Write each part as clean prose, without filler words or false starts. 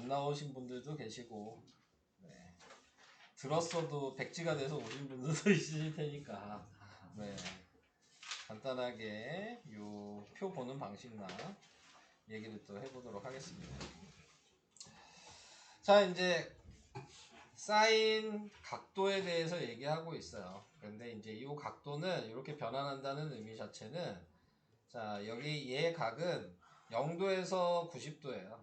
안 나오신 분들도 계시고, 네. 들었어도 백지가 돼서 오신 분들도 있으실 테니까, 네. 간단하게 요 표 보는 방식만 얘기를 또 해보도록 하겠습니다. 자, 이제 사인 각도에 대해서 얘기하고 있어요. 근데 이제 이 각도는 이렇게 변환한다는 의미 자체는, 자, 여기 얘 각은 0도에서 90도예요.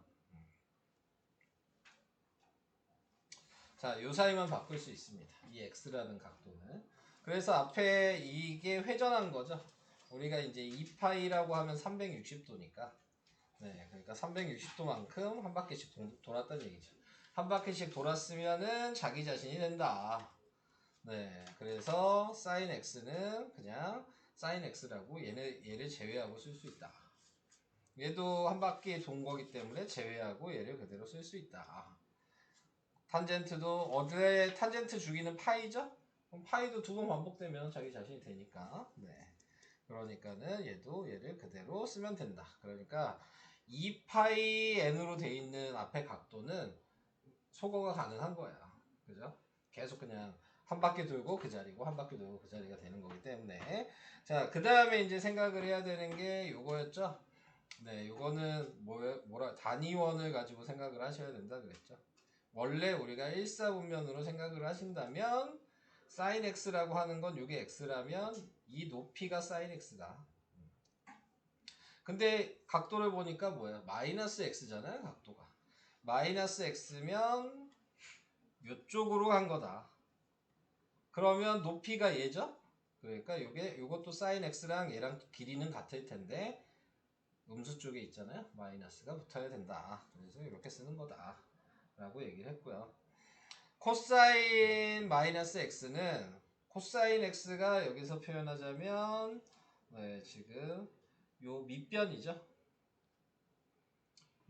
자, 요 사이만 바꿀 수 있습니다. 이 x라는 각도는. 그래서 앞에 이게 회전한 거죠. 우리가 이제 2파이라고 하면 360도니까. 네, 그러니까 360도만큼 한 바퀴씩 돌았다는 얘기죠. 한 바퀴씩 돌았으면은 자기 자신이 된다. 네, 그래서 sin x는 그냥 sin x라고 얘를 제외하고 쓸 수 있다. 얘도 한 바퀴 돈 거기 때문에 제외하고 얘를 그대로 쓸 수 있다. 탄젠트도 어제 탄젠트 주기는 파이죠? 그럼 파이도 두 번 반복되면 자기 자신이 되니까. 네. 그러니까는 얘를 그대로 쓰면 된다. 그러니까 2파이 n으로 돼 있는 앞에 각도는 소거가 가능한 거야. 그죠? 계속 그냥 한 바퀴 돌고 그 자리고 한 바퀴 돌고 그 자리가 되는 거기 때문에. 자, 그 다음에 이제 생각을 해야 되는 게 요거였죠? 네, 요거는 단위원을 가지고 생각을 하셔야 된다 그랬죠? 원래 우리가 일사분면으로 생각을 하신다면 sin x라고 하는 건 이게 x라면 이 높이가 sin x다. 근데 각도를 보니까 뭐야? 마이너스 x잖아요, 각도가. 마이너스 x면 이쪽으로 간 거다. 그러면 높이가 얘죠? 그러니까 요것도 sin x랑 얘랑 길이는 같을 텐데 음수 쪽에 있잖아요. 마이너스가 붙어야 된다. 그래서 이렇게 쓰는 거다. 라고 얘기를 했고요. 코사인 마이너스 x는 코사인 x가 여기서 표현하자면 네, 지금 요 밑변이죠.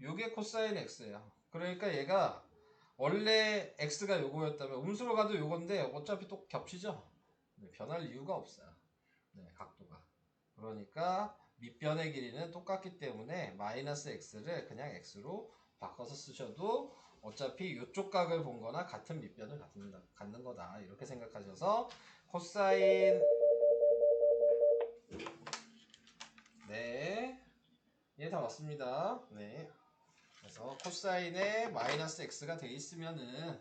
요게 코사인 x예요. 그러니까 얘가 원래 x가 요거였다면 음수로 가도 요건데 어차피 또 겹치죠. 네, 변할 이유가 없어요. 네, 각도가. 그러니까 밑변의 길이는 똑같기 때문에 마이너스 x를 그냥 x로 바꿔서 쓰셔도 어차피 이쪽 각을 본 거나 같은 밑변을 갖는 거다. 이렇게 생각하셔서 코사인 네, 예, 다 맞습니다. 네. 그래서 코사인에 마이너스 x가 돼 있으면은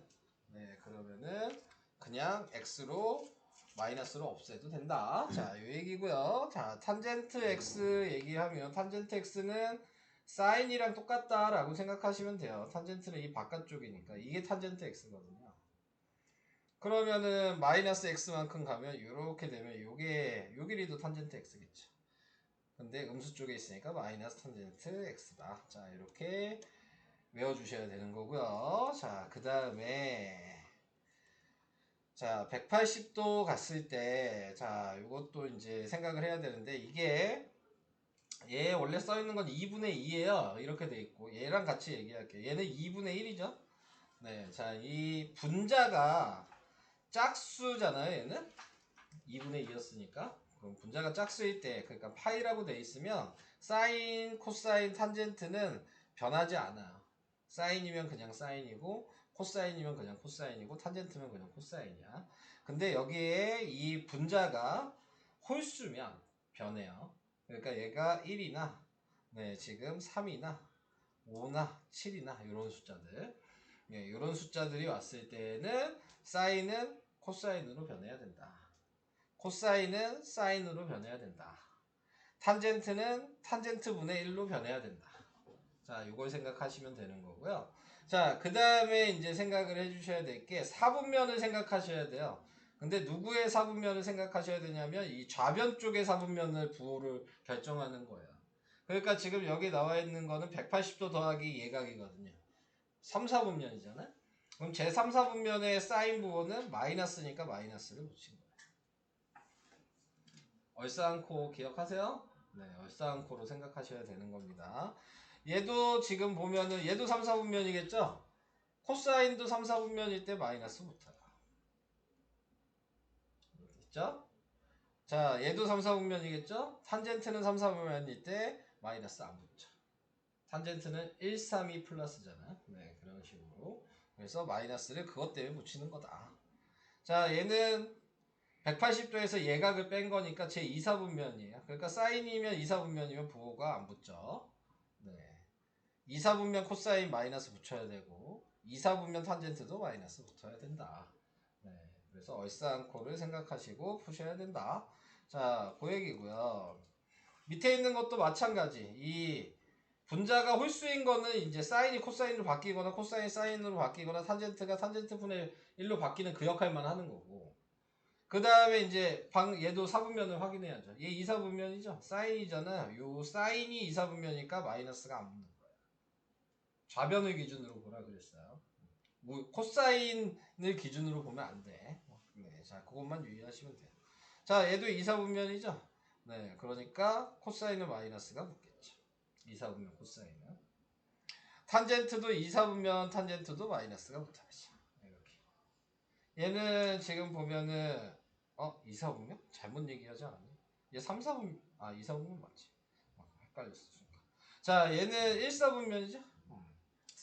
네, 그러면은 그냥 x로 마이너스로 없애도 된다. 자, 이 얘기고요. 자, 탄젠트 x 얘기하면 탄젠트 x는 사인이랑 똑같다라고 생각하시면 돼요. 탄젠트는 이 바깥쪽이니까 이게 탄젠트 x거든요. 그러면은 마이너스 x만큼 가면 이렇게 되면 요게 요 길이도 탄젠트 x겠죠. 근데 음수 쪽에 있으니까 마이너스 탄젠트 x다. 자, 이렇게 외워주셔야 되는 거고요. 자, 그 다음에 자, 180도 갔을 때, 자, 이것도 이제 생각을 해야 되는데, 이게, 얘 원래 써있는 건 2분의 2예요. 이렇게 돼 있고, 얘랑 같이 얘기할게요. 얘는 2분의 1이죠? 네, 자, 이 분자가 짝수잖아요, 얘는? 2분의 2였으니까. 그럼 분자가 짝수일 때, 그러니까 파이라고 돼 있으면, 사인, 코사인, 탄젠트는 변하지 않아요. 사인이면 그냥 사인이고, 코사인이면 그냥 코사인이고, 탄젠트면 그냥 코사인이야. 근데 여기에 이 분자가 홀수면 변해요. 그러니까 얘가 1이나, 네, 지금 3이나, 5나, 7이나, 이런 숫자들. 예, 이런 숫자들이 왔을 때는 사인은 코사인으로 변해야 된다. 코사인은 사인으로 변해야 된다. 탄젠트는 탄젠트 분의 1로 변해야 된다. 자, 이걸 생각하시면 되는 거고요. 자, 그 다음에 이제 생각을 해주셔야 될 게 사분면을 생각하셔야 돼요. 근데 누구의 사분면을 생각하셔야 되냐면 이 좌변 쪽의 사분면을 부호를 결정하는 거예요. 그러니까 지금 여기 나와 있는 거는 180도 더하기 예각이거든요. 3, 4분면이잖아요. 그럼 제 3, 4분면의 사인 부호는 마이너스니까 마이너스를 붙인 거예요. 얼싸안코 기억하세요? 네, 얼싸안코로 생각하셔야 되는 겁니다. 얘도 지금 보면은 얘도 3, 4분면이겠죠? 코사인도 3, 4분면일 때 마이너스 붙어요. 있죠? 자, 얘도 3, 4분면이겠죠? 탄젠트는 3, 4분면일 때 마이너스 안 붙죠. 탄젠트는 1, 3, 2 플러스잖아요. 네, 그러면 이런 식으로. 그래서 마이너스를 그것 때문에 붙이는 거다. 자, 얘는 180도에서 예각을 뺀 거니까 제 2사분면이에요. 그러니까 사인이면 2사분면이면 부호가 안 붙죠. 네. 2사분면 코사인 마이너스 붙여야 되고 2사분면 탄젠트도 마이너스 붙어야 된다. 네. 그래서 얼싸안코를 생각하시고 푸셔야 된다. 자, 그 얘기고요. 밑에 있는 것도 마찬가지. 이 분자가 홀수인 거는 이제 사인이 코사인으로 바뀌거나 코사인이 사인으로 바뀌거나 탄젠트가 탄젠트 분의 1로 바뀌는 그 역할만 하는 거고. 그 다음에 이제 얘도 사분면을 확인해야죠. 얘 2사분면이죠. 사인이잖아. 요 사인이 2사분면이니까 마이너스가 안 붙는 거예요. 좌변을 기준으로 보라 그랬어요. 뭐 코사인을 기준으로 보면 안 돼. 네, 자 그것만 유의하시면 돼요. 자 얘도 2사분면이죠. 네, 그러니까 코사인은 마이너스가 붙겠죠. 2사분면 코사인은. 탄젠트도 2사분면 탄젠트도 마이너스가 붙어야죠. 이렇게. 얘는 지금 보면은 2사분면? 잘못 얘기하지 않았니? 얘 3사분면 2사분면 맞지? 헷갈렸어 순간. 자 얘는 1사분면이죠?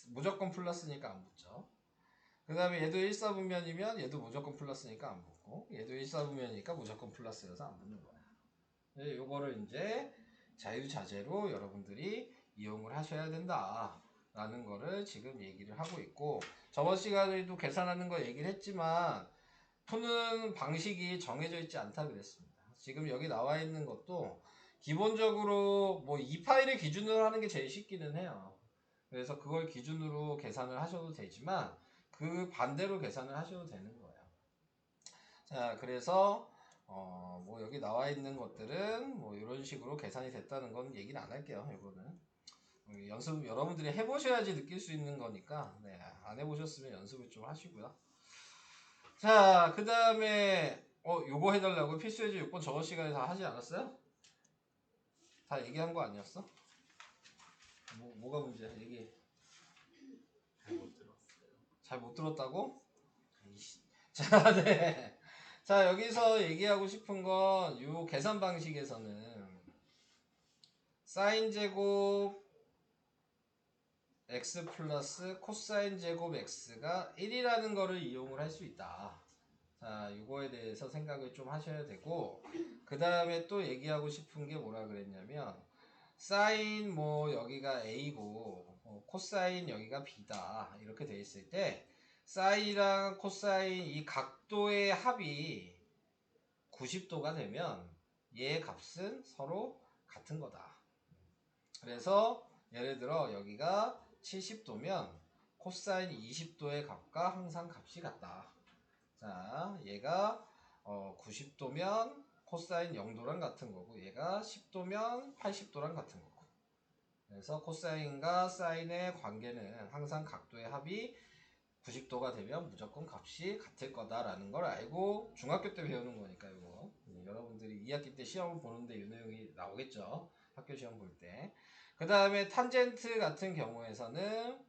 무조건 플러스니까 안 붙죠. 그 다음에 얘도 1사분면이면 얘도 무조건 플러스니까 안 붙고 얘도 1사분면이니까 무조건 플러스여서 안 붙는 거야. 네, 요거를 이제 자유자재로 여러분들이 이용을 하셔야 된다 라는 거를 지금 얘기를 하고 있고, 저번 시간에도 계산하는 거 얘기를 했지만 푸는 방식이 정해져 있지 않다 그랬습니다. 지금 여기 나와 있는 것도 기본적으로 뭐 이 파일을 기준으로 하는 게 제일 쉽기는 해요. 그래서 그걸 기준으로 계산을 하셔도 되지만 그 반대로 계산을 하셔도 되는 거예요. 자, 그래서 뭐 여기 나와 있는 것들은 뭐 이런 식으로 계산이 됐다는 건 얘기는 안 할게요. 이거는 연습 여러분들이 해보셔야지 느낄 수 있는 거니까, 네, 안 해보셨으면 연습을 좀 하시고요. 자, 그 다음에 요거 해달라고 필수예제 6번 저번 시간에 다 하지 않았어요? 다 얘기한 거 아니었어? 뭐가 문제야? 얘기. 잘 못 들었다고? 자, 네. 자, 여기서 얘기하고 싶은 건 요 계산 방식에서는 사인 제곱 x 플러스 코사인 제곱 x가 1이라는 거를 이용을 할 수 있다. 자, 이거에 대해서 생각을 좀 하셔야 되고, 그 다음에 또 얘기하고 싶은 게 뭐라 그랬냐면 사인 뭐 여기가 a고 코사인 여기가 b다 이렇게 돼 있을 때 사인이랑 코사인 이 각도의 합이 90도가 되면 얘의 값은 서로 같은 거다. 그래서 예를 들어 여기가 70도면 코사인 20도의 값과 항상 값이 같다. 자, 얘가 90도면 코사인 0도랑 같은 거고 얘가 10도면 80도랑 같은 거고. 그래서 코사인과 사인의 관계는 항상 각도의 합이 90도가 되면 무조건 값이 같을 거다라는 걸 알고 중학교 때 배우는 거니까 이거 여러분들이 2학기 때 시험을 보는데 이 내용이 나오겠죠. 학교 시험 볼 때. 그 다음에 탄젠트 같은 경우에서는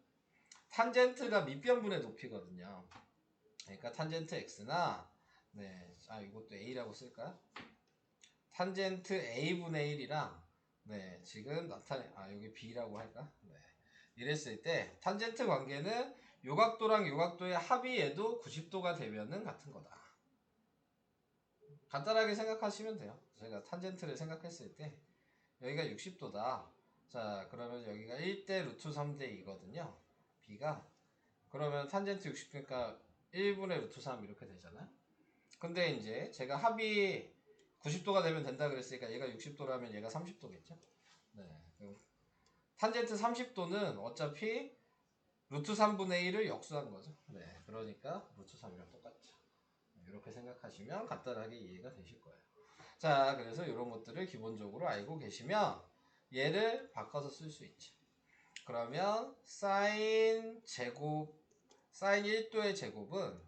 탄젠트가 밑변분의 높이거든요. 그러니까 탄젠트 x나 네, 이것도 a라고 쓸까요? 탄젠트 a분의 1이랑 네, 지금 여기 b라고 할까? 네. 이랬을 때 탄젠트 관계는 요각도랑 요각도의 합의에도 90도가 되면은 같은 거다. 간단하게 생각하시면 돼요. 제가 탄젠트를 생각했을 때 여기가 60도다. 자, 그러면 여기가 1대 루트 3대 2거든요. b가. 그러면 탄젠트 60도니까 1분의 루트 3 이렇게 되잖아요. 근데 이제 제가 합이 90도가 되면 된다 그랬으니까 얘가 60도라면 얘가 30도겠죠. 네. 탄젠트 30도는 어차피 루트 3분의 1을 역수한 거죠. 네. 그러니까 루트 3이랑 똑같죠. 이렇게 생각하시면 간단하게 이해가 되실 거예요. 자, 그래서 이런 것들을 기본적으로 알고 계시면 얘를 바꿔서 쓸 수 있죠. 그러면 사인 1도의 제곱은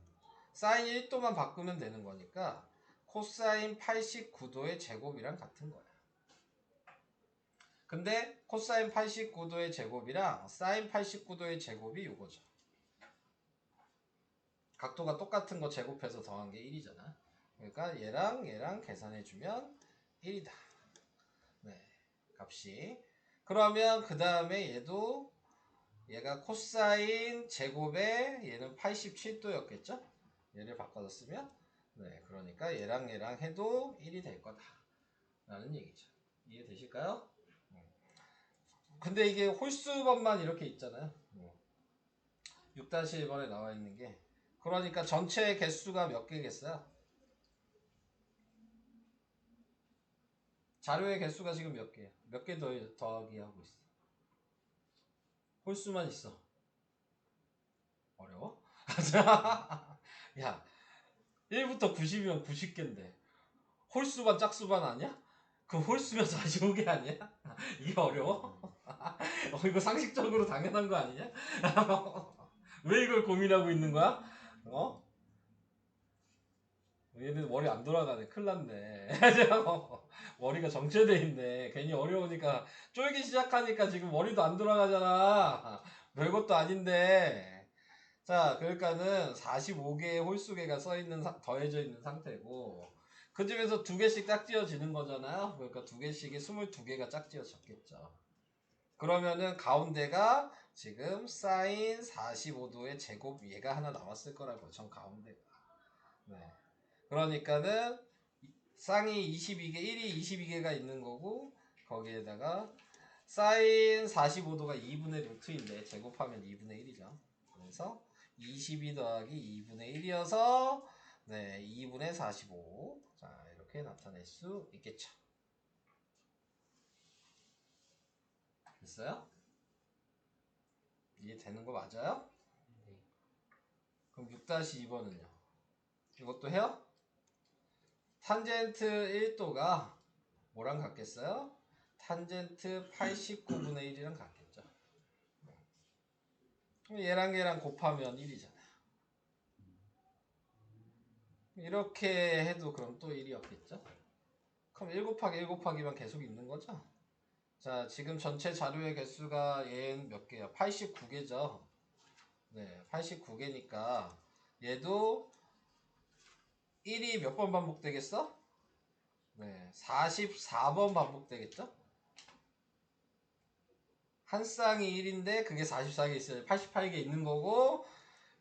사인 1도만 바꾸면 되는 거니까 코사인 89도의 제곱이랑 같은 거예요. 근데 코사인 89도의 제곱이랑 사인 89도의 제곱이 이거죠. 각도가 똑같은 거 제곱해서 더한 게 1이잖아. 그러니까 얘랑 계산해주면 1이다. 네, 값이. 그러면 그 다음에 얘도 얘가 코사인 제곱에 얘는 87도였겠죠? 얘를 바꿔서 쓰면 네, 그러니까 얘랑 해도 1이 될 거다 라는 얘기죠. 이해되실까요? 근데 이게 홀수번만 이렇게 있잖아요. 6-1번에 나와 있는 게 그러니까 전체 개수가 몇 개겠어요? 자료의 개수가 지금 몇 개야? 몇 개 더하기 하고 있어? 홀수만 있어. 어려워? 야, 1부터 90이면 90개인데 홀수반 짝수반 아니야? 그 홀수면 45개 아니야? 이게 어려워? 이거 상식적으로 당연한 거 아니냐? 왜 이걸 고민하고 있는 거야? 어? 얘는 머리 안 돌아가네. 큰일 났네. 머리가 정체돼 있네. 괜히 어려우니까 쫄기 시작하니까 지금 머리도 안 돌아가잖아. 별것도 아닌데. 자, 그러니까는 45개의 홀수개가 더해져 있는 상태고 그 중에서 2개씩 짝지어지는 거잖아요. 그러니까 2개씩이 22개가 짝지어졌겠죠. 그러면은 가운데가 지금 사인 45도의 제곱 얘가 하나 나왔을 거라고. 전 가운데가. 네. 그러니까는 쌍이 22개, 1이 22개가 있는 거고 거기에다가 사인 45도가 2분의 루트인데 제곱하면 2분의 1이죠. 그래서 22 더하기 2분의 1이어서 네, 2분의 45. 자, 이렇게 나타낼 수 있겠죠. 됐어요? 이해되는 거 맞아요? 그럼 6-2번은요? 이것도 해요? 탄젠트 1도가 뭐랑 같겠어요? 탄젠트 89분의 1이랑 같겠죠. 얘랑 곱하면 1이잖아요. 이렇게 해도 그럼 또 1이었겠죠? 그럼 1 곱하기 1 곱하기만 계속 있는 거죠? 자, 지금 전체 자료의 개수가 얘는 몇 개야? 89개죠? 네, 89개니까 얘도 1이 몇 번 반복되겠어? 네, 44번 반복되겠죠? 한 쌍이 1인데 그게 44개 있어요. 88개 있는 거고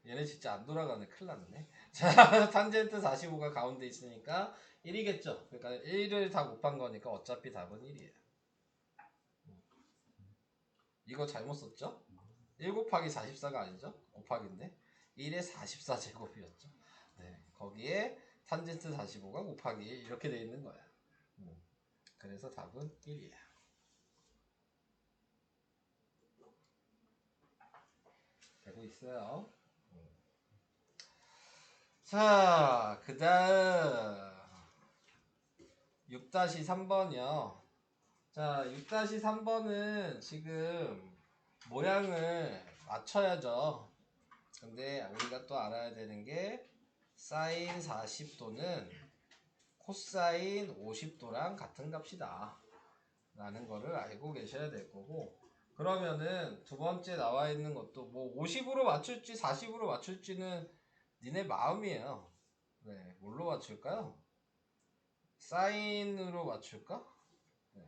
얘네 진짜 안 돌아가네. 큰일 났네. 자, 탄젠트 45가 가운데 있으니까 1이겠죠. 그러니까 1을 다 곱한 거니까 어차피 답은 1이에요. 이거 잘못 썼죠? 1 곱하기 44가 아니죠? 곱하기인데 1의 44제곱이었죠. 네, 거기에 탄젠트 45가 곱하기 1 이렇게 돼 있는 거야. 그래서 답은 1이야. 되고 있어요. 자, 그 다음 6-3번이요. 자, 6-3번은 지금 모양을 맞춰야죠. 근데 우리가 또 알아야 되는 게 사인 40도는 코사인 50도랑 같은 값이다 라는 거를 알고 계셔야 될 거고, 그러면은 두 번째 나와 있는 것도 뭐 50으로 맞출지 40으로 맞출지는 니네 마음이에요. 네, 뭘로 맞출까요? 사인으로 맞출까? 네.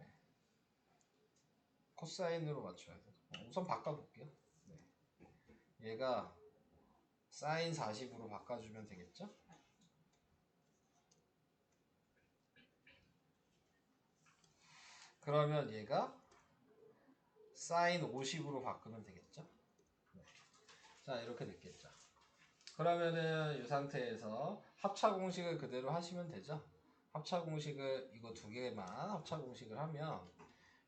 코사인으로 맞춰야 돼. 우선 바꿔볼게요. 네. 얘가 사인 40으로 바꿔주면 되겠죠? 그러면 얘가 사인 50으로 바꾸면 되겠죠? 네. 자, 이렇게 됐겠죠. 그러면은 이 상태에서 합차 공식을 그대로 하시면 되죠. 합차 공식을 이거 두 개만 합차 공식을 하면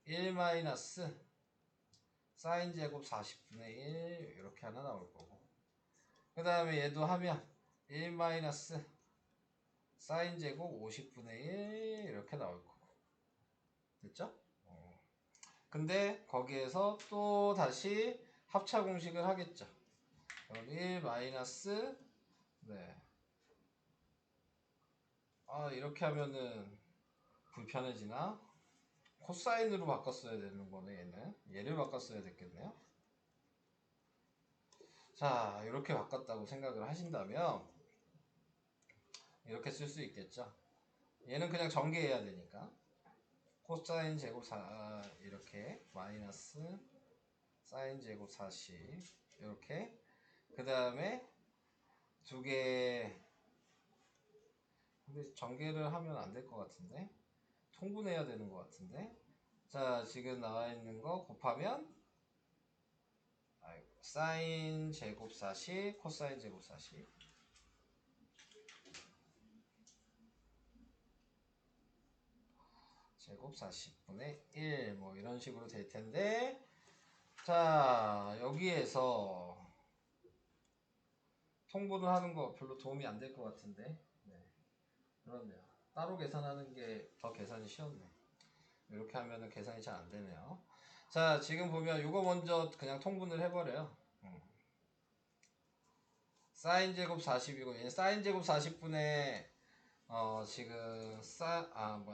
1 마이너스 사인 제곱 40분의 1 이렇게 하나 나올 거고, 그 다음에 얘도 하면 1 마이너스 사인 제곱 50분의 1 이렇게 나올 거고. 됐죠? 근데 거기에서 또 다시 합차 공식을 하겠죠. 그럼 1 마이너스 네. 이렇게 하면은 불편해지나? 코사인으로 바꿨어야 되는 거네, 얘는. 얘를 바꿨어야 됐겠네요. 자, 이렇게 바꿨다고 생각을 하신다면 이렇게 쓸 수 있겠죠. 얘는 그냥 전개해야 되니까 코사인 제곱 4 이렇게 마이너스 사인 제곱 40 이렇게. 그 다음에 두 개. 근데 전개를 하면 안 될 것 같은데, 통분해야 되는 것 같은데. 자, 지금 나와 있는 거 곱하면 사인 제곱 40 코사인 제곱 40 제곱 40분의 1 뭐 이런 식으로 될 텐데, 자 여기에서 통분을 하는 거 별로 도움이 안 될 것 같은데. 네, 그렇네요. 따로 계산하는 게 더 계산이 쉬웠네. 이렇게 하면은 계산이 잘 안 되네요. 자, 지금 보면 이거 먼저 그냥 통분을 해버려요. 사인 제곱 40이고 얘는 사인 제곱 40분의 지금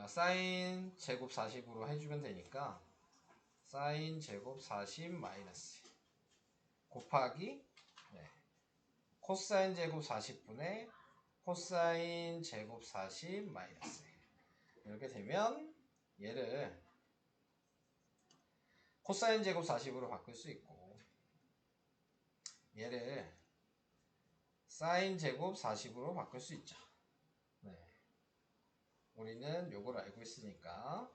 사인 제곱 40으로 해주면 되니까 사인 제곱 40 마이너스 곱하기 코사인 제곱 40분의 코사인 제곱 40 마이너스. 이렇게 되면 얘를 코사인 제곱 40으로 바꿀 수 있고, 얘를 사인 제곱 40으로 바꿀 수 있죠. 네. 우리는 요걸 알고 있으니까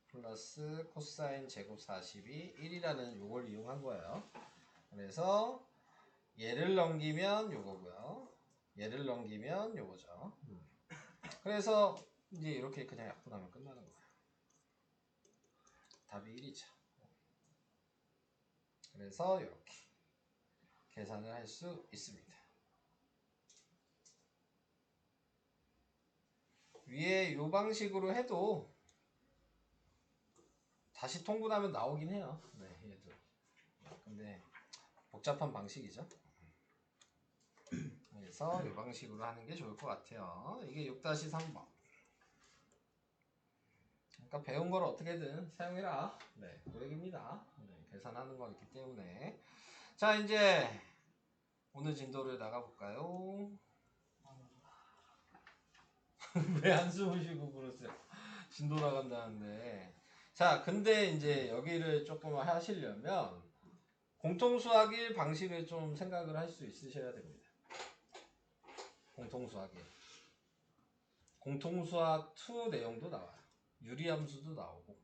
플러스 코사인 제곱 40이 1이라는 요걸 이용한 거예요. 그래서 얘를 넘기면 요거고요. 얘를 넘기면 요거죠. 그래서 이제 이렇게 그냥 약분하면 끝나는 거예요. 답이 1이죠. 그래서 이렇게 계산을 할 수 있습니다. 위에 요 방식으로 해도 다시 통분하면 나오긴 해요. 네, 얘도. 근데 복잡한 방식이죠. 그래서 이 방식으로 하는 게 좋을 것 같아요. 이게 6-3번. 그러니까 배운 걸 어떻게든 사용해라. 네, 그 얘기입니다. 네, 계산하는 거 있기 때문에. 자, 이제 오늘 진도를 나가볼까요? 왜 한숨을 쉬고 그러세요? 진도 나간다는데. 자, 근데 이제 여기를 조금 하시려면 공통수학 1 방식을 좀 생각을 할 수 있으셔야 됩니다. 공통수학 1. 공통수학 2 내용도 나와요. 유리함수도 나오고.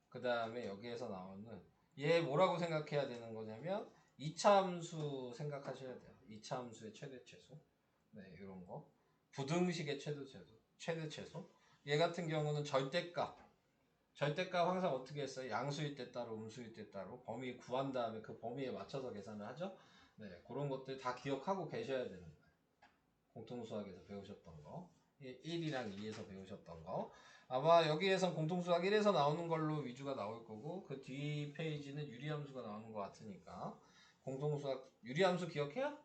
그 다음에 여기에서 나오는 얘 뭐라고 생각해야 되는 거냐면 2차 함수 생각하셔야 돼요. 2차 함수의 최대 최소. 네, 이런 거. 부등식의 최대 최소. 얘 같은 경우는 절대값 항상 어떻게 했어요? 양수일 때 따로 음수일 때 따로 범위 구한 다음에 그 범위에 맞춰서 계산을 하죠. 네, 그런 것들 다 기억하고 계셔야 되는 거예요. 공통수학에서 배우셨던 거, 1이랑 2에서 배우셨던 거. 아마 여기에선 공통수학 1에서 나오는 걸로 위주가 나올 거고, 그 뒤 페이지는 유리함수가 나오는 것 같으니까 공통수학 유리함수 기억해요?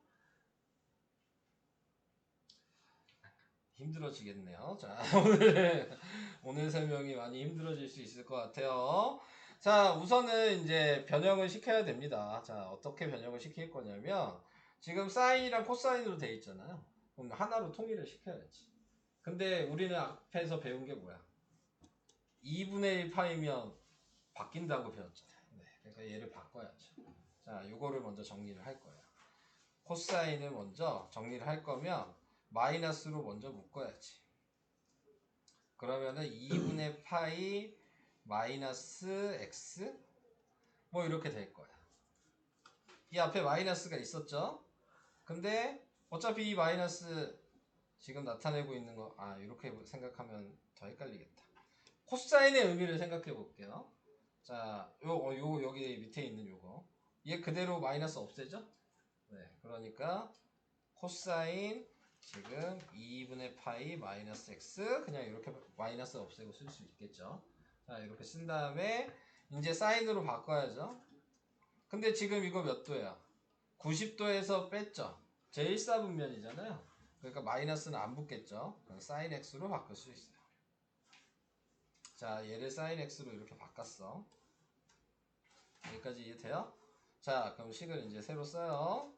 힘들어지겠네요. 자, 오늘 설명이 많이 힘들어질 수 있을 것 같아요. 자, 우선은 이제 변형을 시켜야 됩니다. 자, 어떻게 변형을 시킬 거냐면, 지금 사인이랑 코사인으로 돼 있잖아요. 그럼 하나로 통일을 시켜야지. 근데 우리는 앞에서 배운 게 뭐야? 2분의 1 파이면 바뀐다고 배웠잖아요. 네, 그러니까 얘를 바꿔야죠. 자, 요거를 먼저 정리를 할 거예요. 코사인을 먼저 정리를 할 거면 마이너스로 먼저 묶어야지. 그러면은 2분의 파이 마이너스 x 뭐 이렇게 될 거야. 이 앞에 마이너스가 있었죠? 근데 어차피 이 마이너스 지금 나타내고 있는 거 이렇게 생각하면 더 헷갈리겠다. 코사인의 의미를 생각해 볼게요. 자, 요 여기 밑에 있는 요거 얘 그대로 마이너스 없애죠? 네, 그러니까 코사인 지금 2분의 파이 마이너스 x 그냥 이렇게 마이너스 없애고 쓸 수 있겠죠. 자, 이렇게 쓴 다음에 이제 사인으로 바꿔야죠. 근데 지금 이거 몇 도야? 90도에서 뺐죠. 제1사분면이잖아요. 그러니까 마이너스는 안 붙겠죠. 그럼 사인 x로 바꿀 수 있어요. 자, 얘를 사인 x로 이렇게 바꿨어. 여기까지 이해돼요? 자, 그럼 식을 이제 새로 써요.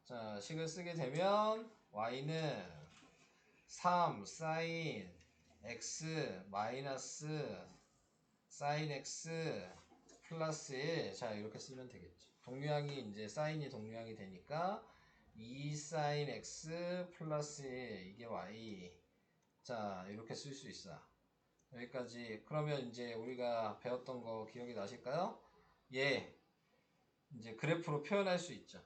자, 식을 쓰게 되면 y는 3 사인 x 마이너스 사인 x 플러스 1. 자, 이렇게 쓰면 되겠죠. 동류항이 이제 사인이 동류항이 되니까 2 사인 x 플러스 1 이게 y. 자, 이렇게 쓸 수 있어. 여기까지. 그러면 이제 우리가 배웠던 거 기억이 나실까요? 예. 이제 그래프로 표현할 수 있죠.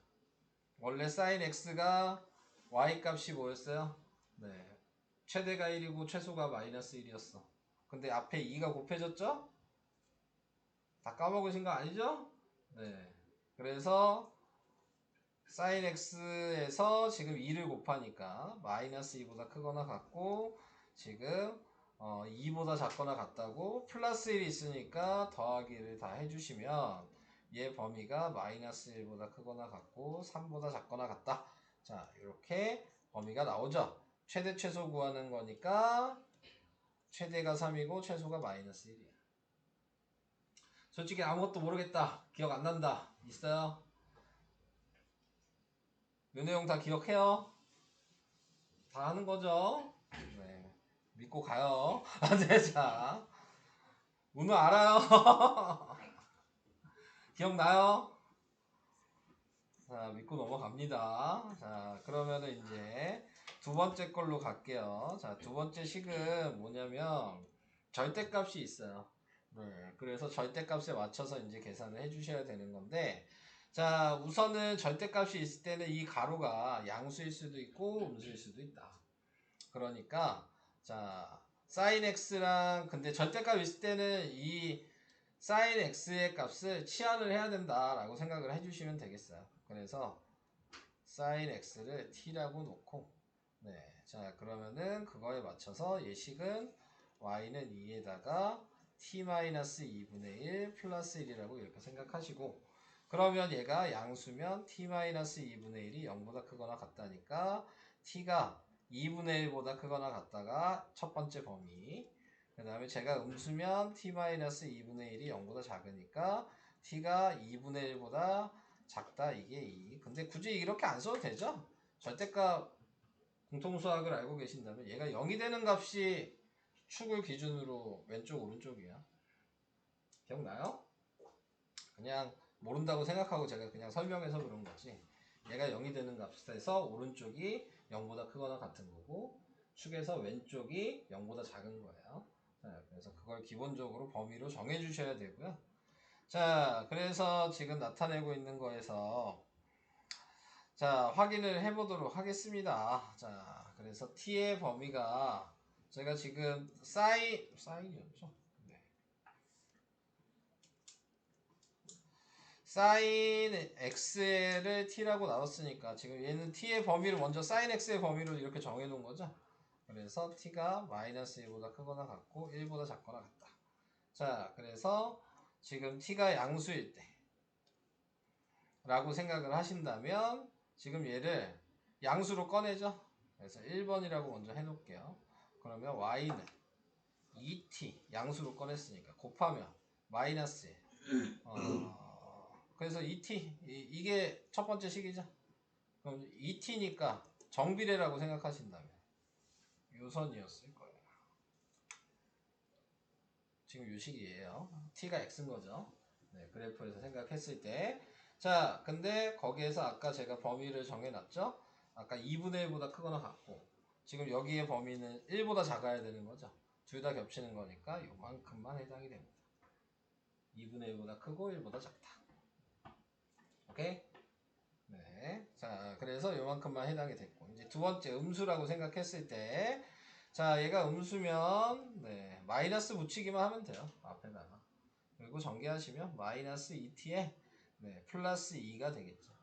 원래 사인 x가 y 값이 뭐였어요? 네. 최대가 1이고 최소가 마이너스 1이었어. 근데 앞에 2가 곱해졌죠? 다 까먹으신 거 아니죠? 네. 그래서 sin x에서 지금 2를 곱하니까 마이너스 2보다 크거나 같고 지금 2보다 작거나 같다고 플러스 1이 있으니까 더하기를 다 해주시면 얘 범위가 마이너스 1보다 크거나 같고 3보다 작거나 같다. 자, 이렇게 범위가 나오죠. 최대 최소 구하는 거니까 최대가 3이고 최소가 마이너스 1이야. 솔직히 아무것도 모르겠다. 기억 안 난다. 있어요? 요 내용 다 기억해요? 다 하는 거죠? 네. 믿고 가요. 네, 자. 문어 알아요? 기억나요? 자, 믿고 넘어갑니다. 자, 그러면은 이제 두 번째 걸로 갈게요. 자, 두 번째 식은 뭐냐면 절대값이 있어요. 네, 그래서 절대값에 맞춰서 이제 계산을 해주셔야 되는 건데, 자, 우선은 절대값이 있을 때는 이 가로가 양수일 수도 있고 음수일 수도 있다. 그러니까 자, sin x랑 근데 절대값 있을 때는 이 sin x의 값을 치환을 해야 된다라고 생각을 해주시면 되겠어요. 그래서 sin x를 t라고 놓고 네, 자 그러면은 그거에 맞춰서 예식은 y는 2에다가 t-2분의 1 플러스 1이라고 이렇게 생각하시고 그러면 얘가 양수면 t-2분의 1이 0보다 크거나 같다니까 t가 2분의 1보다 크거나 같다가 첫 번째 범위 그 다음에 제가 음수면 t-2분의 1이 0보다 작으니까 t가 2분의 1보다 작다 이게 2 근데 굳이 이렇게 안 써도 되죠? 절대값 공통수학을 알고 계신다면 얘가 0이 되는 값이 축을 기준으로 왼쪽 오른쪽이야 기억나요? 그냥 모른다고 생각하고 제가 그냥 설명해서 그런 거지 얘가 0이 되는 값에서 오른쪽이 0보다 크거나 같은 거고 축에서 왼쪽이 0보다 작은 거예요. 자, 그래서 그걸 기본적으로 범위로 정해 주셔야 되고요. 자, 그래서 지금 나타내고 있는 거에서 자, 확인을 해 보도록 하겠습니다. 자, 그래서 t의 범위가 제가 지금 사인이었죠? sin x를 t라고 나눴으니까 지금 얘는 t의 범위를 먼저 sin x의 범위로 이렇게 정해 놓은 거죠. 그래서 t가 마이너스 1보다 크거나 같고 1보다 작거나 같다. 자, 그래서 지금 t가 양수일 때 라고 생각을 하신다면 지금 얘를 양수로 꺼내죠. 그래서 1번이라고 먼저 해놓을게요. 그러면 y는 2t 양수로 꺼냈으니까 곱하면 마이너스 1 그래서 2t 이게 첫 번째 식이죠. 그럼 2t니까 정비례라고 생각하신다면 요선이었을 거예요. 지금 요 식이에요. t가 x인 거죠. 네, 그래프에서 생각했을 때. 자, 근데 거기에서 아까 제가 범위를 정해놨죠? 아까 2분의 1보다 크거나 같고 지금 여기에 범위는 1보다 작아야 되는 거죠. 둘 다 겹치는 거니까 요만큼만 해당이 됩니다. 2분의 1보다 크고 1보다 작다. 오케이? 네. 자, 그래서 요만큼만 해당이 됐고 이제 두 번째 음수라고 생각했을 때 자, 얘가 음수면 네, 마이너스 붙이기만 하면 돼요. 앞에다가. 그리고 전개하시면 마이너스 2t에 네, 플러스 2가 되겠죠.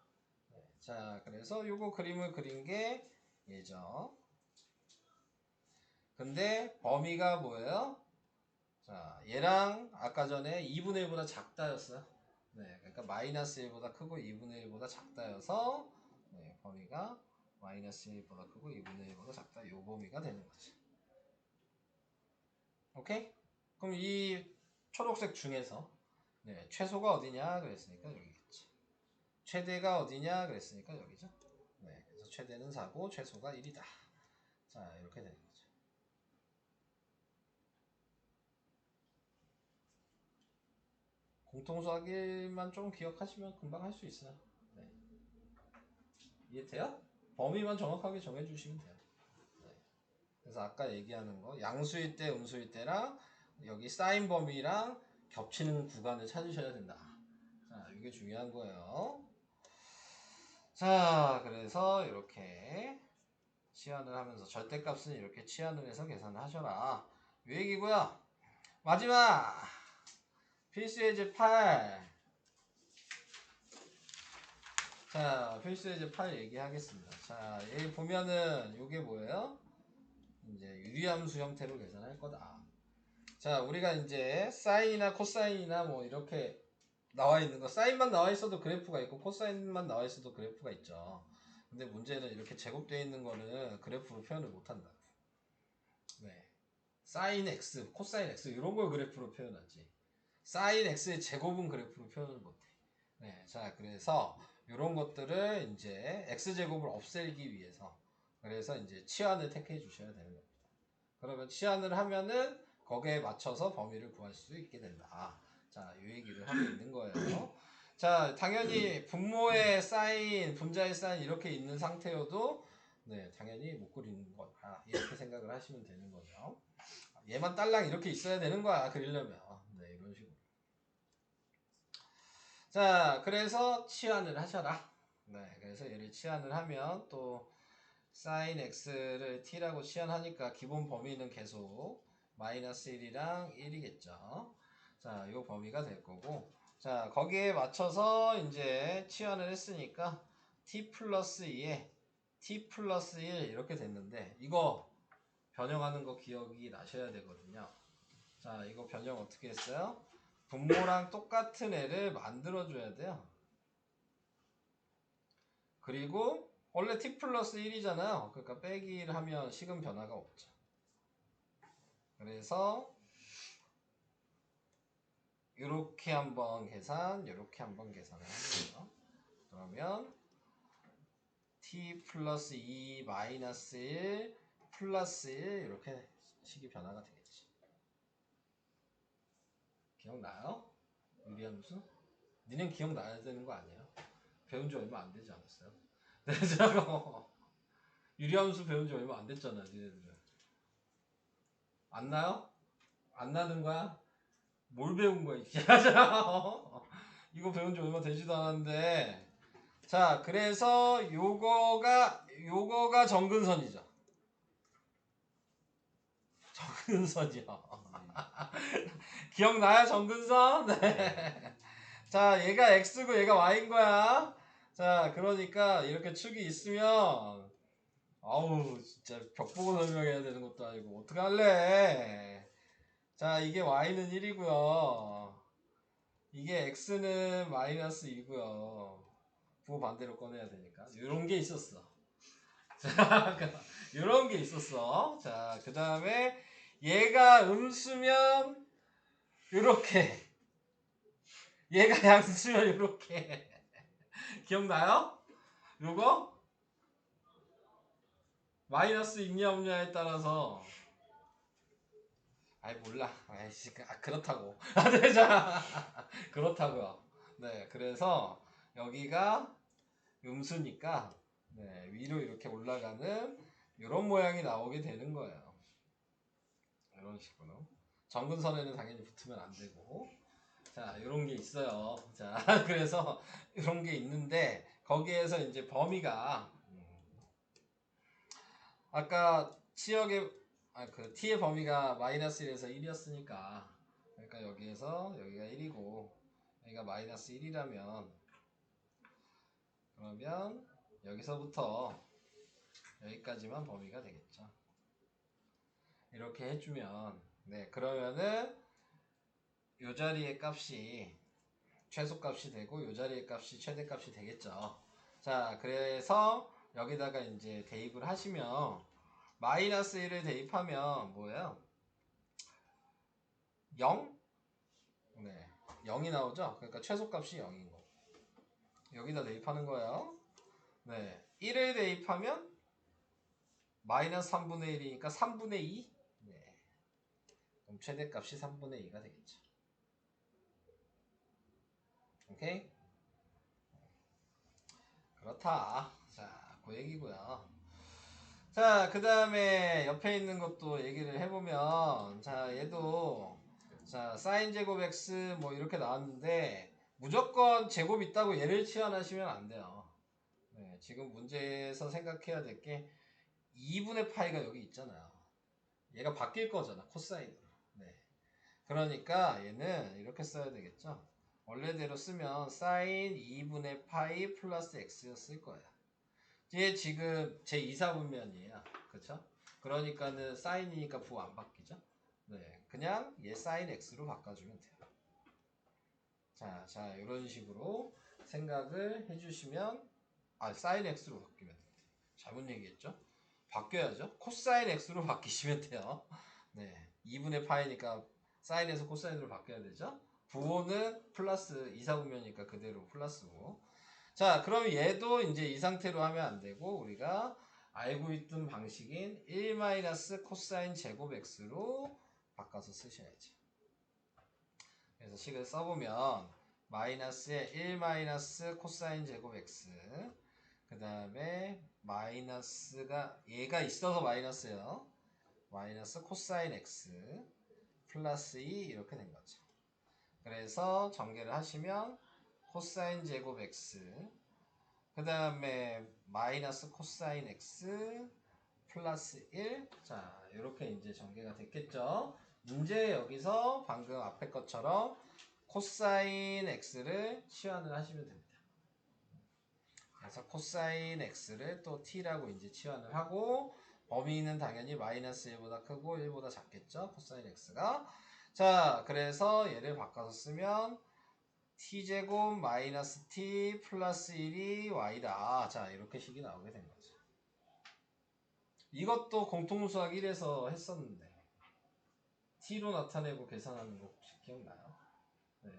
네, 자, 그래서 요거 그림을 그린 게 얘죠. 근데 범위가 뭐예요? 자, 얘랑 아까 전에 2분의 1보다 작다였어요. 네, 그러니까 마이너스 1보다 크고 2분의 1보다 작다여서 네, 범위가 마이너스 1보다 크고 2분의 1보다 작다. 요 범위가 되는 거지. 오케이? 그럼 이 초록색 중에서 네, 최소가 어디냐 그랬으니까 여기겠지. 최대가 어디냐 그랬으니까 여기죠. 네, 그래서 최대는 4고 최소가 1이다. 자, 이렇게 되는 거죠. 공통수학일만 좀 기억하시면 금방 할 수 있어요. 네. 이해돼요? 범위만 정확하게 정해주시면 돼요. 네. 그래서 아까 얘기하는 거 양수일 때 음수일 때랑 여기 사인 범위랑 겹치는 구간을 찾으셔야 된다. 자, 이게 중요한 거예요. 자, 그래서 이렇게 치환을 하면서 절대값은 이렇게 치환을 해서 계산을 하셔라. 이 얘기고요. 마지막 필수예제 8. 자, 필수예제 8 얘기하겠습니다. 자, 여기 보면은 이게 뭐예요? 이제 유리함수 형태로 계산할 거다. 자, 우리가 이제 사인이나 코사인이나 뭐 이렇게 나와 있는 거, 사인만 나와 있어도 그래프가 있고 코사인만 나와 있어도 그래프가 있죠. 근데 문제는 이렇게 제곱되어 있는 거는 그래프로 표현을 못 한다. 네. 사인 x, 코사인 x 이런 걸 그래프로 표현하지. 사인 x의 제곱은 그래프로 표현을 못 해. 네. 자, 그래서 이런 것들을 이제 x제곱을 없애기 위해서 그래서 이제 치환을 택해 주셔야 되는 겁니다. 그러면 치환을 하면은 거기에 맞춰서 범위를 구할 수 있게 된다. 자, 이 얘기를 하고 있는 거예요. 자, 당연히 분모의 사인, 분자의 사인 이렇게 있는 상태여도 네, 당연히 못 그리는 거다. 이렇게 생각을 하시면 되는 거죠. 얘만 딸랑 이렇게 있어야 되는 거야, 그리려면. 네, 이런 식으로. 자, 그래서 치환을 하셔라. 네, 그래서 얘를 치환을 하면 또 sin x를 t라고 치환하니까 기본 범위는 계속 마이너스 1이랑 1이겠죠. 자, 요 범위가 될 거고. 자, 거기에 맞춰서 이제 치환을 했으니까 t 플러스 2에 t 플러스 1 이렇게 됐는데 이거 변형하는 거 기억이 나셔야 되거든요. 자, 이거 변형 어떻게 했어요? 분모랑 똑같은 애를 만들어줘야 돼요. 그리고 원래 t 플러스 1이잖아요. 그러니까 빼기를 하면 식은 변화가 없죠. 그래서 이렇게 한번 계산, 이렇게 한번 계산을 하는 거예요. 그러면 t 플러스 2 마이너스 1 플러스 1 이렇게 식이 변화가 되겠지. 기억나요? 유리함수? 니넨 기억나야 되는 거 아니에요? 배운 지 얼마 안 되지 않았어요? 네, 저거 유리함수 배운 지 얼마 안 됐잖아, 니네들은. 안 나요? 안 나는 거야? 뭘 배운 거야, 이게? 이거 배운 지 얼마 되지도 않았는데. 자, 그래서 요거가 정근선이죠. 정근선이요. 기억나요, 정근선? 네. 자, 얘가 x고 얘가 y인 거야. 자, 그러니까 이렇게 축이 있으면 아우, 진짜 벽 보고 설명해야 되는 것도 아니고 어떡할래? 자, 이게 y는 1이고요. 이게 x는 마이너스 2고요. 부호 반대로 꺼내야 되니까. 이런 게 있었어. 자, 이런 게 있었어. 자, 그 다음에 얘가 음수면 이렇게. 얘가 양수면 이렇게. 기억나요? 요거? 마이너스 있냐 없냐에 따라서 아이 몰라. 아이씨, 그렇다고. 아, 네, 자, 그렇다고요. 네, 그래서 여기가 음수니까 네, 위로 이렇게 올라가는 이런 모양이 나오게 되는 거예요. 이런 식으로. 정근선에는 당연히 붙으면 안 되고. 자, 이런 게 있어요. 자, 그래서 이런 게 있는데 거기에서 이제 범위가 아까 치역의 그 t의 범위가 마이너스 1에서 1이었으니까 그러니까 여기에서 여기가 1이고 여기가 마이너스 1이라면 그러면 여기서부터 여기까지만 범위가 되겠죠. 이렇게 해주면 네, 그러면은 요 자리의 값이 최소값이 되고 요 자리의 값이 최대값이 되겠죠. 자, 그래서 여기다가 이제 대입을 하시면 마이너스 1을 대입하면 뭐예요? 0? 네, 0이 나오죠? 그러니까 최소값이 0인 거. 여기다 대입하는 거예요. 네, 1을 대입하면 마이너스 3분의 1이니까 3분의 2? 네, 그럼 최대값이 3분의 2가 되겠죠. 오케이? 그렇다. 자, 그 얘기고요. 자, 그 다음에 옆에 있는 것도 얘기를 해보면, 자, 얘도, 자, 사인 제곱 x 뭐 이렇게 나왔는데, 무조건 제곱 있다고 얘를 치환하시면 안 돼요. 네, 지금 문제에서 생각해야 될 게, 2분의 파이가 여기 있잖아요. 얘가 바뀔 거잖아, 코사인으로. 네. 그러니까 얘는 이렇게 써야 되겠죠. 원래대로 쓰면 사인 2분의 파이 플러스 x였을 거예요. 얘 지금 제 2사분면이에요. 그쵸? 그러니까는 사인이니까 부 안 바뀌죠? 네. 그냥 얘 사인 x로 바꿔주면 돼요. 자, 이런 식으로 생각을 해주시면, 사인 x로 바뀌면 돼요. 잘못 얘기했죠? 바뀌어야죠. 코사인 x로 바뀌시면 돼요. 네. 2분의 파이니까 사인에서 코사인으로 바뀌어야 되죠? 부호는 플러스 2사분면이니까 그대로 플러스고. 자, 그럼 얘도 이제 이 상태로 하면 안 되고, 우리가 알고 있던 방식인 1 코사인 제곱 x로 바꿔서 쓰셔야지. 그래서 식을 써보면, 마이너스에 1 코사인 제곱 x, 그 다음에 마이너스가, 얘가 있어서 마이너스요. 마이너스 코사인 x, 플러스 2 이렇게 된 거죠. 그래서 전개를 하시면, 코사인 제곱 x, 그 다음에 마이너스 코사인 x 플러스 1. 자, 이렇게 이제 전개가 됐겠죠. 문제 여기서 방금 앞에 것처럼 코사인 x를 치환을 하시면 됩니다. 그래서 코사인 x를 또 t라고 이제 치환을 하고, 범위는 당연히 마이너스 1보다 크고 1보다 작겠죠. 코사인 x가. 자, 그래서 얘를 바꿔서 쓰면 t제곱 마이너스 t 플러스 1이 y다. 자, 이렇게 식이 나오게 된 거죠. 이것도 공통수학 1에서 했었는데, t로 나타내고 계산하는 거 혹시 기억나요? 네.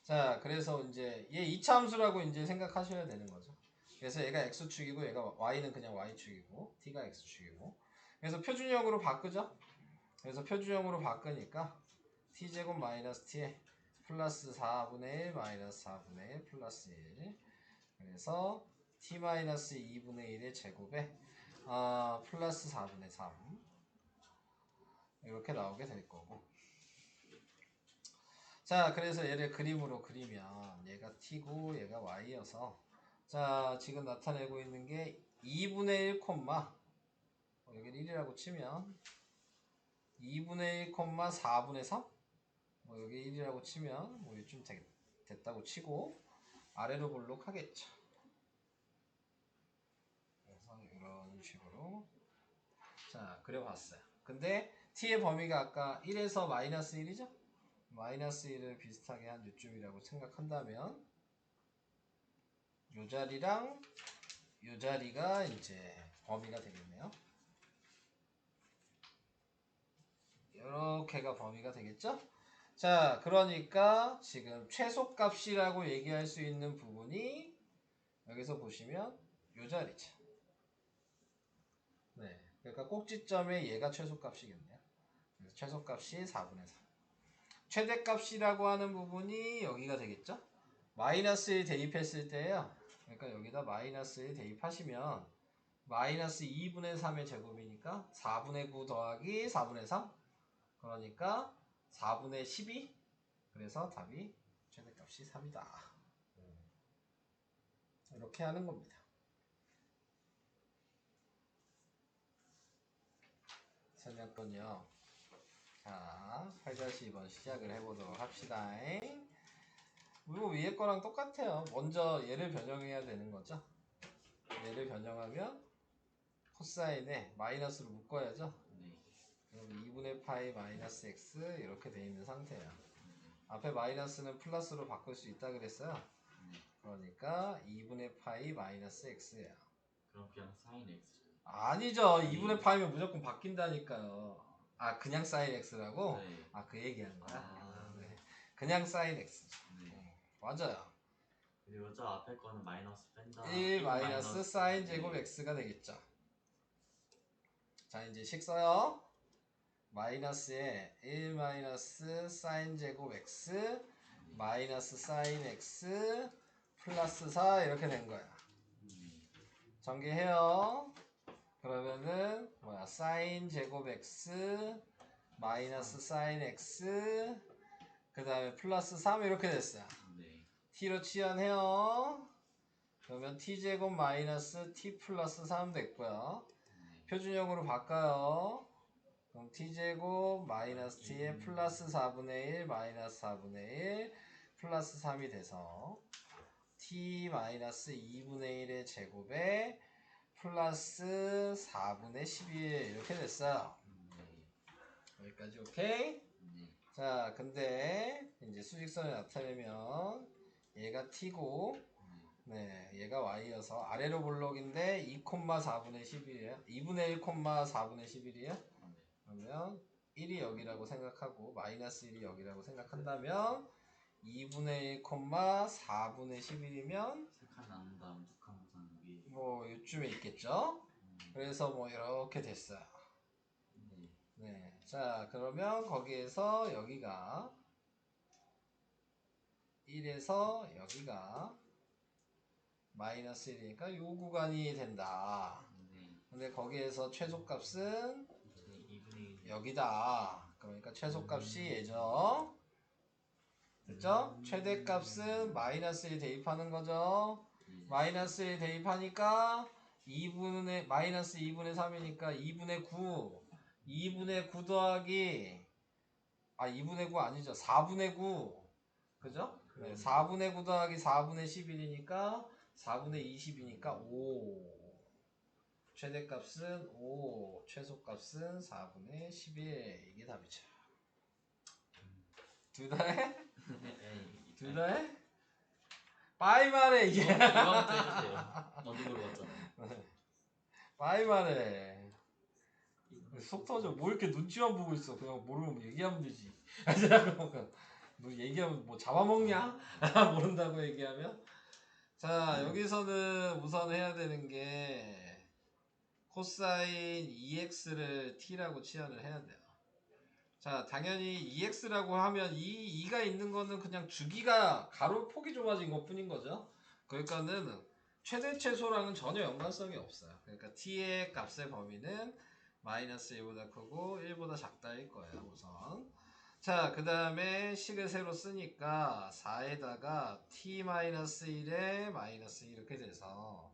자, 그래서 이제 얘 2차 함수라고 이제 생각하셔야 되는 거죠. 그래서 얘가 x축이고 얘가 y는 그냥 y축이고 t가 x축이고. 그래서 표준형으로 바꾸죠. 그래서 표준형으로 바꾸니까 t제곱 마이너스 t에 플러스 4분의 1 마이너스 4분의 1 플러스 1. 그래서 t 마이너스 2분의 1의 제곱에 플러스 4분의 3 이렇게 나오게 될 거고. 자, 그래서 얘를 그림으로 그리면 얘가 t고 얘가 y여서, 자, 지금 나타내고 있는 게 2분의 1 콤마, 여기를 1이라고 치면 2분의 1 콤마 4분의 3, 여기 1이라고 치면 뭐 이쯤 됐다고 치고 아래로 볼록 하겠죠. 그래서 이런 식으로 자, 그려봤어요. 근데 t의 범위가 아까 1에서 마이너스 1이죠? 마이너스 1을 비슷하게 한 요쯤이라고 생각한다면 요 자리랑 요 자리가 이제 범위가 되겠네요. 이렇게가 범위가 되겠죠? 자, 그러니까 지금 최소값이라고 얘기할 수 있는 부분이 여기서 보시면 요 자리죠. 네, 그러니까 꼭지점에 얘가 최소값이겠네요. 그래서 최소값이 4분의 3. 최대값이라고 하는 부분이 여기가 되겠죠? 마이너스 1 대입했을 때요. 그러니까 여기다 마이너스 1 대입하시면 마이너스 2분의 3의 제곱이니까 4분의 9 더하기 4분의 3. 그러니까 4분의 12. 그래서 답이 최대값이 3이다. 이렇게 하는 겁니다. 설명권이요. 자, 8-2번 시작을 해보도록 합시다. 이거 위에 거랑 똑같아요. 먼저 얘를 변형해야 되는 거죠. 얘를 변형하면 코사인에 마이너스로 묶어야죠. 네. 그럼 2분의 파이 마이너스 x 이렇게 돼 있는 상태예요. 앞에 마이너스는 플러스로 바꿀 수 있다 그랬어요. 네. 그러니까 2분의 파이 마이너스 x예요. 그럼 그냥 사인 x. 아니죠. 2분의 파이면 무조건 바뀐다니까요. 그냥 사인 x라고? 네. 그 얘기한 거야? 네. 그냥 사인 x죠. 네. 맞아요. 그리고 저 앞에 거는 마이너스 뺀다. 1 마이너스 사인 제곱 네. x가 되겠죠. 자, 이제 식 써요. 마이너스에 1 마이너스 사인 제곱 x 마이너스 사인 x 플러스 4 이렇게 된 거야. 전개해요. 그러면은 뭐야? 사인 제곱 x 마이너스 사인 x 그 다음에 플러스 3 이렇게 됐어요. 네. t로 치환해요. 그러면 t제곱 마이너스 t 플러스 3 됐고요. 표준형으로 바꿔요. 그럼 t제곱 마이너스 t에 플러스 4분의 1 마이너스 4분의 1 플러스 3이 돼서 t 마이너스 2분의 1의 제곱에 플러스 4분의 11 이렇게 됐어요. 여기까지 오케이? 자, 근데 이제 수직선을 나타내면 얘가 t고 네, 얘가 y여서 아래로 볼록인데 2,4분의 11이에요. 2분의 1, 4분의 11이에요. 그러면 1이 여기라고 생각하고 마이너스 1이 여기라고 생각한다면 2분의 1, 4분의 11이면 세 칸 나눈 다음 두 칸 보상 위에. 뭐 요쯤에 있겠죠? 그래서 뭐 이렇게 됐어요. 네. 자, 그러면 거기에서 여기가 1에서 여기가 마이너스 1이니까 요 구간이 된다. 근데 거기에서 최소값은 2분의 1. 여기다. 그러니까 최소값이 얘죠. 됐죠? 최대값은 마이너스 1 대입하는 거죠. 마이너스 1 대입하니까 2분의 마이너스 2분의 3이니까 2분의 9 2분의 9 더하기 2분의 9 아니죠. 4분의 9 그죠? 네, 4분의 9 더하기 4분의 11이니까 4분의 20이니까 5 최대값은 5 최소값은 4분의 11 이게 답이죠. 둘 다 해? 둘 다 해? 빠이 말해 이게. 이거부터 해주세요. 어디 물어봤잖아요. 빠이 말해. 속 터져. 뭐 이렇게 눈치만 보고 있어. 그냥 모르면 얘기하면 되지. 너 얘기하면 뭐 잡아먹냐? 모른다고 얘기하면. 자, 여기서는 우선 해야 되는 게 코사인 2x를 t라고 치환을 해야 돼요. 자, 당연히 2x라고 하면 이 2가 있는 거는 그냥 주기가 가로 폭이 좁아진 것 뿐인 거죠. 그러니까는 최대 최소랑은 전혀 연관성이 없어요. 그러니까 t의 값의 범위는 마이너스 1보다 크고 1보다 작다일 거예요, 우선. 자, 그 다음에 식을 새로 쓰니까 4에다가 t-1에 마이너스 2 이렇게 돼서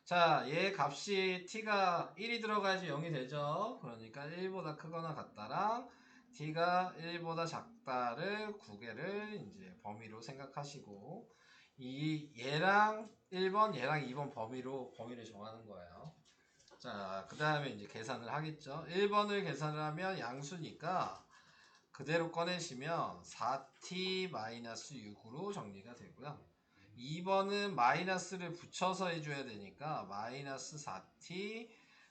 자, 얘 값이 t가 1이 들어가야지 0이 되죠. 그러니까 1보다 크거나 같다랑 t가 1보다 작다를 구개를 이제 범위로 생각하시고 얘랑 1번 얘랑 2번 범위를 정하는 거예요. 자, 그 다음에 이제 계산을 하겠죠. 1번을 계산을 하면 양수니까 그대로 꺼내시면 4t-6으로 정리가 되고요. 2번은 마이너스를 붙여서 해줘야 되니까 마이너스 4t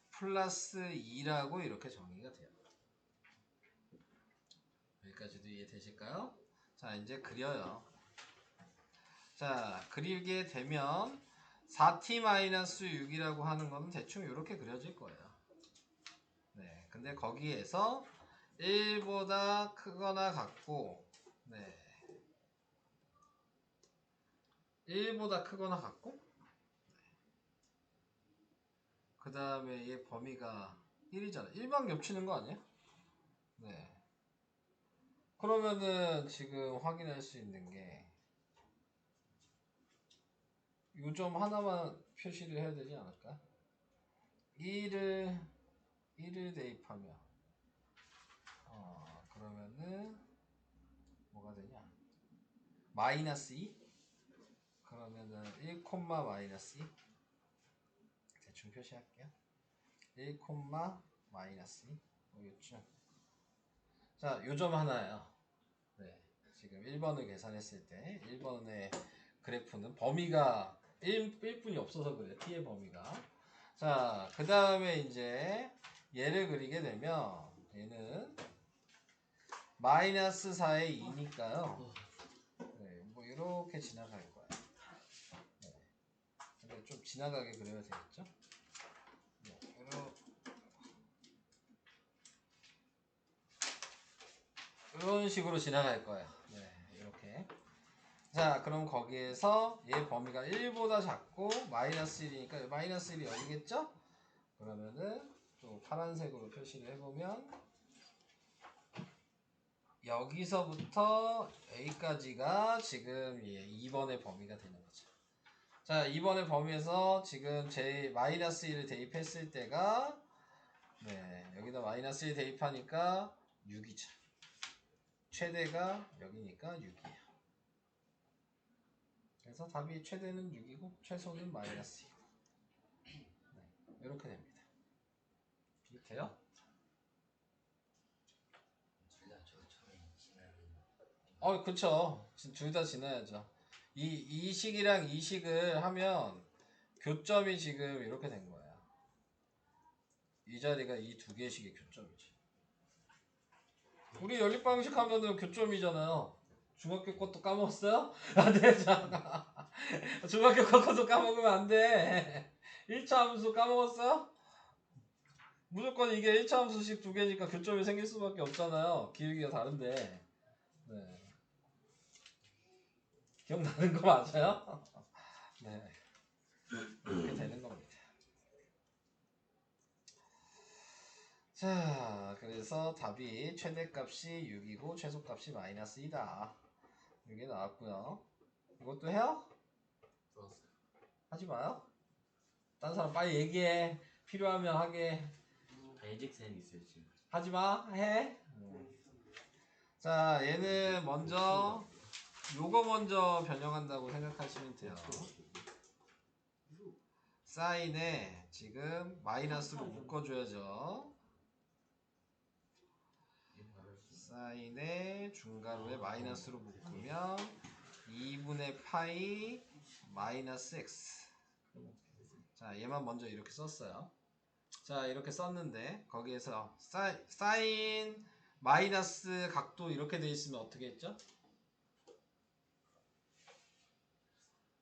플러스 2라고 이렇게 정리가 돼요. 여기까지도 이해되실까요? 자, 이제 그려요. 자, 그리게 되면 4t-6이라고 하는 거는 대충 이렇게 그려질 거예요. 네, 근데 거기에서 1보다 크거나 같고, 네, 1보다 크거나 같고, 그 다음에 얘 범위가 1이잖아. 1만 겹치는 거 아니야? 네. 그러면은 지금 확인할 수 있는 게 요 점 하나만 표시를 해야 되지 않을까? 1을 대입하면 그러면은 뭐가 되냐? 마이너스 2? 그러면은 1, 마이너스 2 대충 표시할게요. 1, 마이너스 2 요쯤. 자, 요점 하나예요. 네, 지금 1번을 계산했을 때 1번의 그래프는 범위가 1분이 없어서 그래요. t의 범위가. 자, 그 다음에 이제 얘를 그리게 되면 얘는 마이너스 4의 2니까요. 네, 뭐 이렇게 지나갈 거야. 네. 근데 좀 지나가게 그려야 되겠죠? 네, 이런 식으로 지나갈 거예요. 네, 이렇게. 자, 그럼 거기에서 얘 범위가 1보다 작고 마이너스 1이니까 마이너스 1이 여기겠죠? 그러면은 또 파란색으로 표시를 해보면 여기서부터 A까지가 지금 2번의 범위가 되는 거죠. 자, 2번의 범위에서 지금 제 마이너스 1을 대입했을 때가 여기다 마이너스 1 대입하니까 6이죠. 최대가 여기니까 6이에요. 그래서 답이 최대는 6이고 최소는 마이너스 2고 이렇게 됩니다. 비슷해요? 그쵸. 둘 다 지나야죠. 이 식이랑 이 식을 하면 교점이 지금 이렇게 된 거야. 이 자리가 이 두 개의 식의 교점이지. 우리 연립방식 하면은 교점이잖아요. 중학교 것도 까먹었어요? 안 되잖아. 중학교 것도 까먹으면 안 돼. 1차 함수 까먹었어요? 무조건 이게 1차 함수식 두 개니까 교점이 생길 수밖에 없잖아요. 기울기가 다른데. 네. 기억나는 거 맞아요? 네. 이렇게 되는 겁니다. 자, 그래서 답이 최대값이 6이고 최소값이 마이너스 2다. 이게 나왔고요. 이것도 해요? 들었어요. 하지 마요. 다른 사람 빨리 얘기해. 필요하면 하게. 에직센 있어요 지금. 하지 마. 해. 자, 얘는 먼저 요거 먼저 변형한다고 생각하시면 돼요. 사인에 지금 마이너스로 묶어줘야죠. 사인에 중괄호에 마이너스로 묶으면 2분의 파이 마이너스 x. 자, 얘만 먼저 이렇게 썼어요. 자, 이렇게 썼는데 거기에서 사인 마이너스 각도 이렇게 돼 있으면 어떻게 했죠?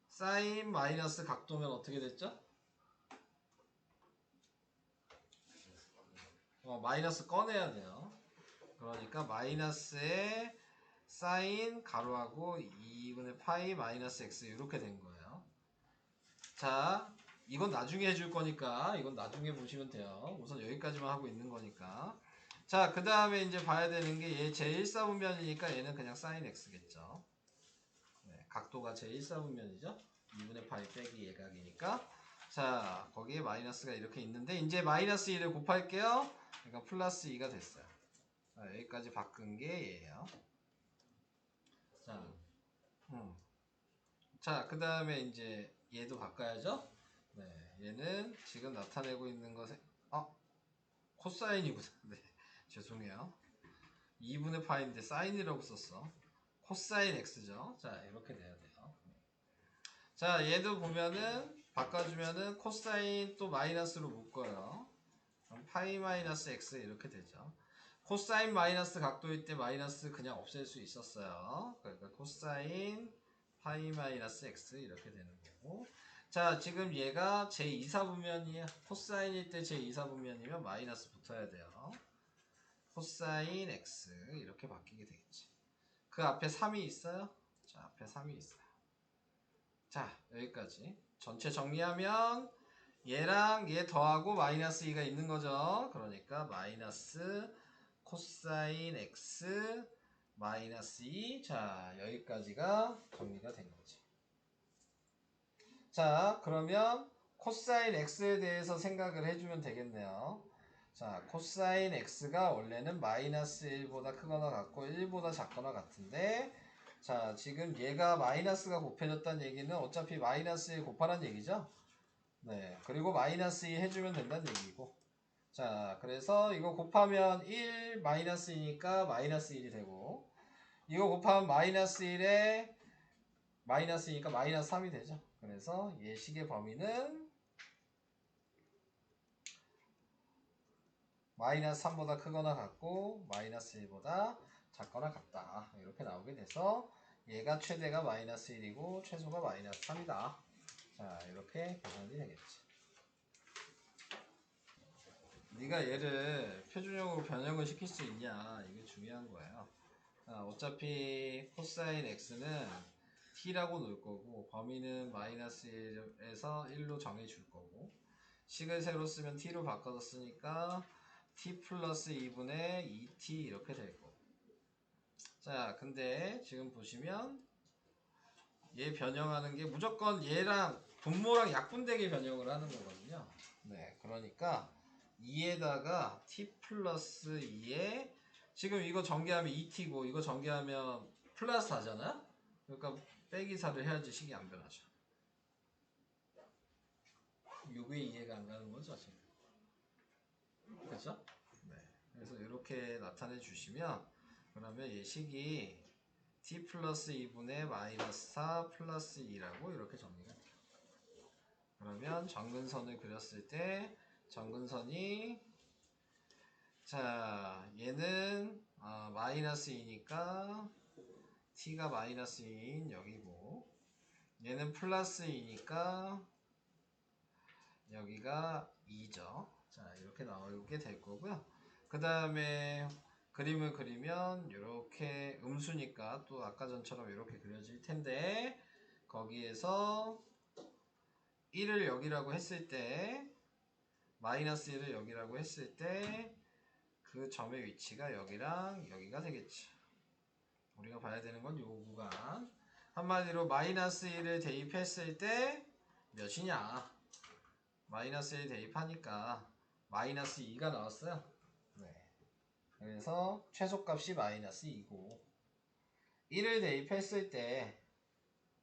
사인 마이너스 각도면 어떻게 됐죠? 마이너스 꺼내야 돼요. 그러니까 마이너스에 사인 가로하고 2분의 파이 마이너스 x 이렇게 된 거예요. 자, 이건 나중에 해줄 거니까 이건 나중에 보시면 돼요. 우선 여기까지만 하고 있는 거니까. 자, 그 다음에 이제 봐야 되는 게 얘 제1사분면이니까 얘는 그냥 사인 x겠죠. 각도가 제1사분면이죠. 2분의 파이 빼기 예각이니까. 자, 거기에 마이너스가 이렇게 있는데 이제 마이너스 2를 곱할게요. 그러니까 플러스 2가 됐어요. 자, 여기까지 바꾼 게 얘예요. 자, 그 다음에 이제 얘도 바꿔야죠. 네, 얘는 지금 나타내고 있는 것에 코사인이구나. 네, 죄송해요. 2분의 파인데 사인이라고 썼어. 코사인 x죠. 자, 이렇게 돼야 돼요. 자, 얘도 보면은 바꿔주면은 코사인 또 마이너스로 묶어요. 그럼 파이 마이너스 x 이렇게 되죠. 코사인 마이너스 각도일 때 마이너스 그냥 없앨 수 있었어요. 그러니까 코사인 파이 마이너스 x 이렇게 되는 거고. 자, 지금 얘가 제2사분면이에요. 코사인일 때 제2사분면이면 마이너스 붙어야 돼요. 코사인 x 이렇게 바뀌게 되겠지. 그 앞에 3이 있어요? 자, 앞에 3이 있어요. 자, 여기까지. 전체 정리하면 얘랑 얘 더하고 마이너스 2가 있는 거죠. 그러니까 마이너스 코사인 x 마이너스 2. 자, 여기까지가 정리가 된 거지. 자, 그러면 코사인 x에 대해서 생각을 해주면 되겠네요. 자, 코사인 x가 원래는 마이너스 1보다 크거나 같고 1보다 작거나 같은데, 자, 지금 얘가 마이너스가 곱해졌다는 얘기는 어차피 마이너스 1 곱하라는 얘기죠. 네, 그리고 마이너스 2 해주면 된다는 얘기고. 자, 그래서 이거 곱하면 1 마이너스 2니까 마이너스 1이 되고, 이거 곱하면 마이너스 1에 마이너스 2니까 마이너스 3이 되죠. 그래서 얘 식의 범위는 마이너스 3보다 크거나 같고 마이너스 1보다 작거나 같다. 이렇게 나오게 돼서 얘가 최대가 마이너스 1이고 최소가 마이너스 3이다. 자, 이렇게 계산이 되겠지. 네가 얘를 표준형으로 변형을 시킬 수 있냐, 이게 중요한 거예요. 어차피 코사인 x는 t라고 놓을 거고 범위는 마이너스 1에서 1로 정해 줄 거고 식을 새로 쓰면 t로 바꿔서 쓰니까 t 플러스 2분의 2t 이렇게 될 거고. 자, 근데 지금 보시면 얘 변형하는 게 무조건 얘랑 분모랑 약분되게 변형을 하는 거거든요. 네, 그러니까 2에다가 t 플러스 2에 지금 이거 전개하면 2t고 이거 전개하면 플러스 4잖아요? 그러니까 빼기 4를 해야지 식이 안 변하죠. 요게 이해가 안 가는 거죠, 지금. 그렇죠? 네. 그래서 이렇게 나타내 주시면 그러면 이 식이 t 플러스 2분의 마이너스 4 플러스 2라고 이렇게 정리가 돼요. 그러면 정근선을 그렸을 때 정근선이 자 얘는 마이너스 2니까 t가 마이너스 2인 여기고 얘는 플러스 2니까 여기가 2죠. 자 이렇게 나오게 될 거고요. 그 다음에 그림을 그리면 이렇게 음수니까 또 아까 전처럼 이렇게 그려질 텐데 거기에서 1을 여기라고 했을 때 마이너스 1을 여기라고 했을 때 그 점의 위치가 여기랑 여기가 되겠죠. 우리가 봐야 되는 건 요 구간. 한마디로 마이너스 1을 대입했을 때 몇이냐. 마이너스 1 대입하니까 마이너스 2가 나왔어요. 네. 그래서 최소값이 마이너스 2고 1을 대입했을 때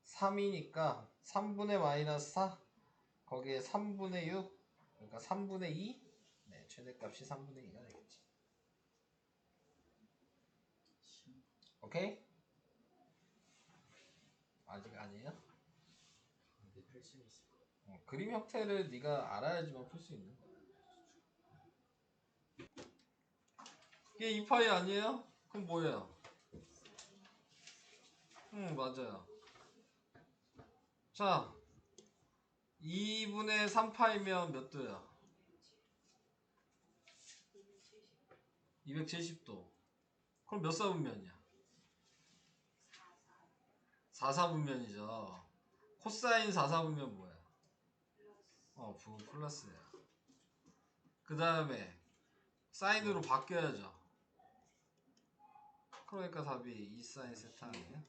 3이니까 3분의 마이너스 4 거기에 3분의 6 그러니까 3분의 2 네, 최대값이 3분의 2가 되겠지. 오케이? 아직 아니에요? 근데 펼침이 있을 거. 그림 형태를 네가 알아야지만 풀 수 있는 거야. 이게 2파이 아니에요? 그럼 뭐예요? 맞아요. 자 2분의 3파이면 몇 도야? 270도. 그럼 몇 사분면이야? 4사분면이죠. 코사인 4사분면 뭐야? 플러스야. 그 다음에 사인으로 바뀌어야죠. 그러니까 답이 2사인 세타 아니에요?